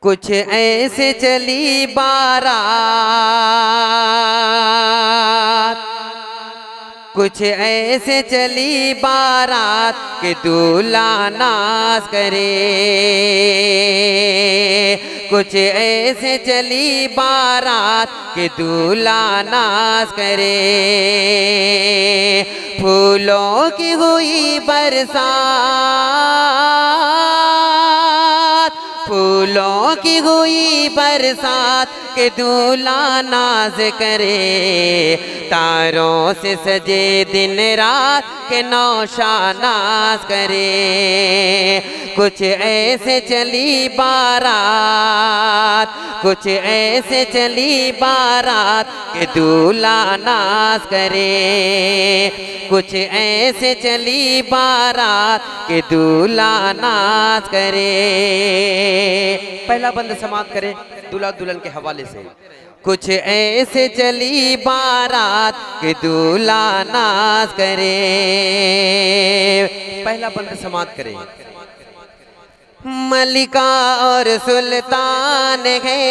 कुछ ऐसे चली बारात, कुछ ऐसे चली बारात कि दूल्हा नाज करे। कुछ ऐसे चली बारात कि दूल्हा नाज करे। फूलों की हुई बरसात, फूलों की हुई बरसात के दूल्हा नाज करे। तारों से सजे दिन रात के नौशा नाज करे। कुछ ऐसे चली बारात, कुछ ऐसे चली बारात के दूल्हा नाज करे। कुछ ऐसे चली बारात के दूल्हा नाज करे। पहला बंद समाप्त करे दूल्हा दुल्हन के हवाले से। कुछ ऐसे चली बारात के दूल्हा नाज करे। पहला बंद समाप्त करे। मलिका और सुल्तान है,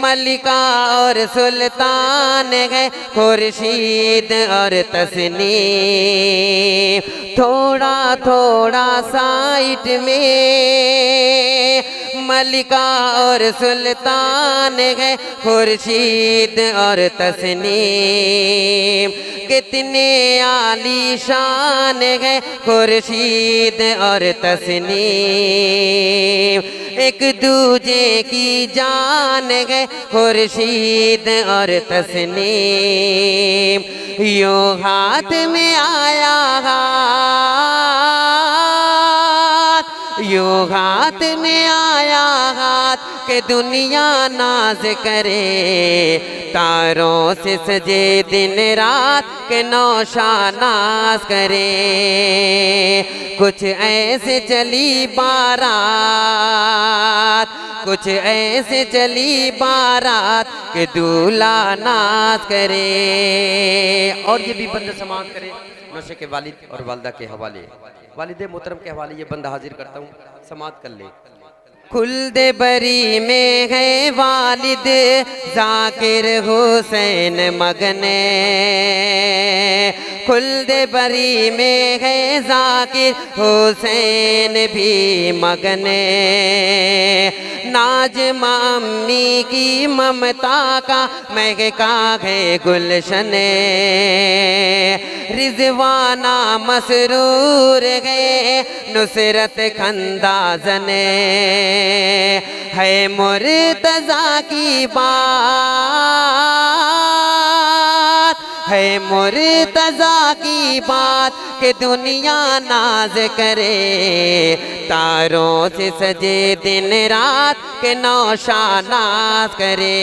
मलिका और सुल्तान है, खुर्शीद और तस्नीम। थोड़ा थोड़ा साइड में मलिका और सुल्तान है, खुर्शीद और तस्नीम। कितने आलीशान है खुर्शीद और तस्नीम। एक दूजे की जान है खुर्शीद और तस्नीम। यूं हाथ में आया हाथ, यूं हाथ में आया हाथ के दुनिया नाज करे। तारों से सजे दिन रात के नौशा नाज करे। कुछ ऐसे चली बारात, कुछ ऐसे चली बारात के दूल्हा नाज करे। और ये भी बंद समाप्त करे नौशे के वालिद और वालदा के हवाले। वालिद मोहतरम के हवाले ये बंद हाजिर करता हूँ, समाप्त कर ले। खुल्द बरी में है वालिद जाकिर हुसैन मगने। खुल्द बरी में है जाकिर हुसैन भी मगने। नाज मम्मी की ममता का महका है गुलशने। रिजवाना मसरूर गए नुसरत खंदाजने। है मुर्तजा की बात, है मुर्तजा की बात कि दुनिया नाज करे। तारों से सजे दिन रात के नौशा नाज करे।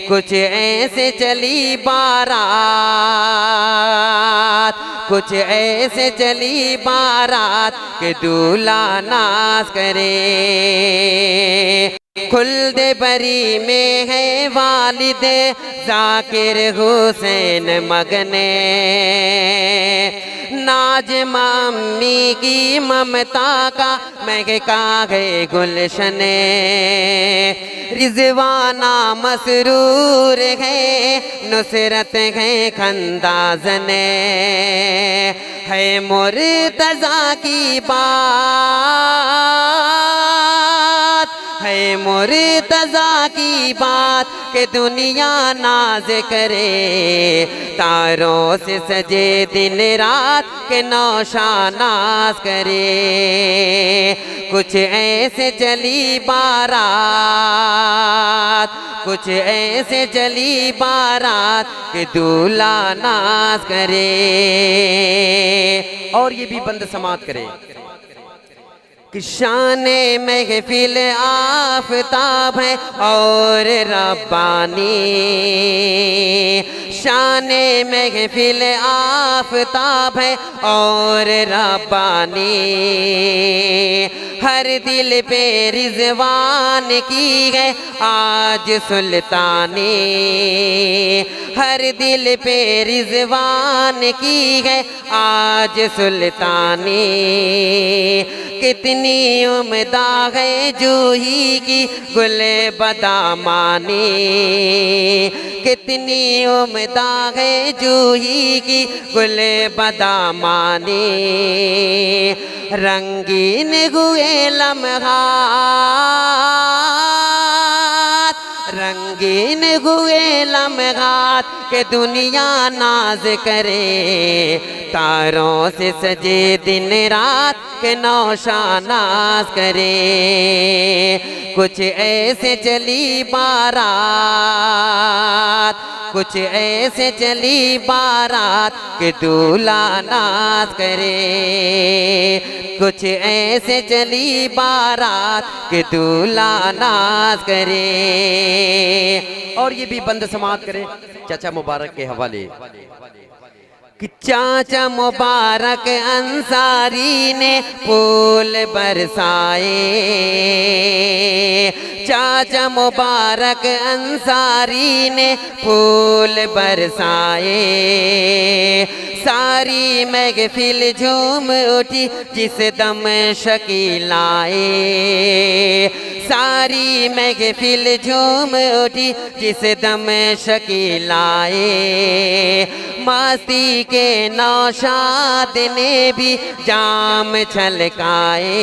कुछ ऐसे चली बारात, कुछ ऐसे चली बारात के दूल्हा नाज करे। खुल्द बरी में है वालिद जाकिर हुसैन मगने। नाज मम्मी की ममता का महका है गुलशने। रिजवाना मसरूर है नुसरत है खंदाजने। है मुर्तजा की बात, है मुर्तजा की बात के दुनिया नाज करे। तारों से सजे दिन रात के नौशा नाज करे। कुछ ऐसे चली बारात, कुछ ऐसे चली बारात के दूल्हा नाज करे। और ये भी बंद समाप्त करे कि शाने महफिल आफताब है और रब्बानी। शाने महफिल आफताब है और रब्बानी, हर दिल पे रिजवान की है आज सुल्तानी, हर दिल पे रिजवान की है आज सुल्तानी। कितनी उम्दा है जूही की गुले बदामानी, कितनी उम्दा है जूही की गुले बदामानी। रंगीन हुए लम्हात, रंगीन हुए लम्हात के दुनिया नाज करे, तारों से सजे दिन रात के नौशानाज करे। कुछ ऐसे चली बारात, कुछ ऐसे चली बारात के दूल्हा नाज करे, कुछ ऐसे चली बारात के दूल्हा नाज करे। और ये भी बंद समात करे चाचा मुबारक के हवाले कि चाचा मुबारक अंसारी ने फूल बरसाए, चाचा मुबारक अंसारी ने फूल बरसाए। सारी महफिल झूम उठी जिस दम शकील आए, सारी महफिल झूम उठी जिस दम शकील आए। मस्ती के नौशाद ने भी जाम छलकाए,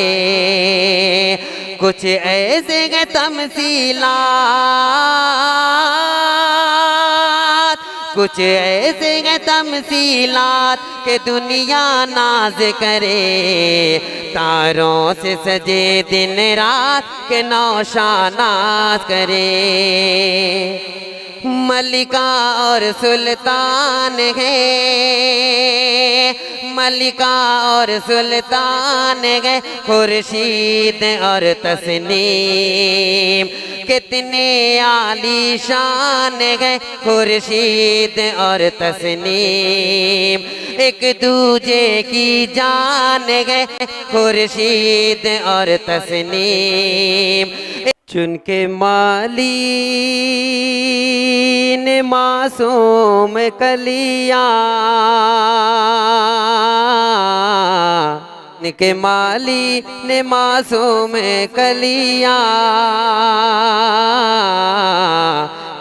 कुछ ऐसे गए तमसीलात, कुछ ऐसे गए तमसीलात के दुनिया नाज करे, तारों से सजे दिन रात के नौशानाज करे। मलिका और सुल्तान है, मलिका और सुल्तान है, खुर्शीद और तस्नीम कितने आलीशान है, खुर्शीद और तस्नीम एक दूजे की जान है, खुर्शीद और तस्नीम। चुन के माली ने मासूम कलियां, के माली ने मासूम कलियां,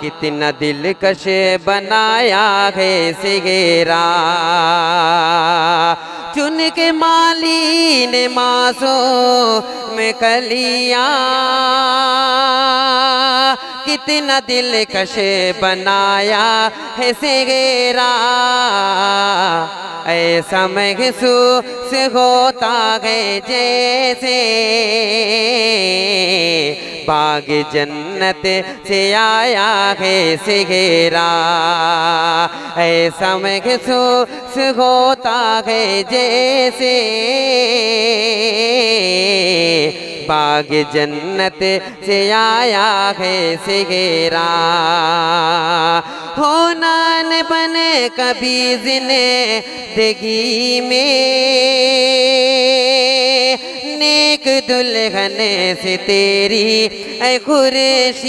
कितना दिलकश बनाया है सिगेरा। चुन के माली ने मासूम कलियां, कितना दिलकश बनाया है सिगेरा। ऐसा महसूस होता है जैसे बाग जन्नत से आया है सिगेरा। ऐसा महसूस होता है जैसे बाग जन्नत से आया है सिगेरा। होना न बने कभी जिंदगी में नेक दुल्हन से तेरी ऐ खुर्शीद,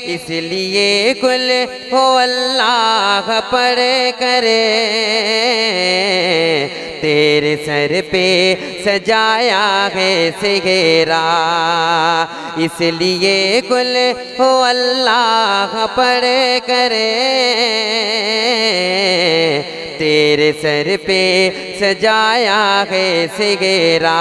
इसलिए कुल हो अल्लाह पढ़ करे तेरे सर पे सजाया है सिगेरा। इसलिए कुल हो अल्लाह पढ़ करे तेरे सर पे सजाया है सिगेरा।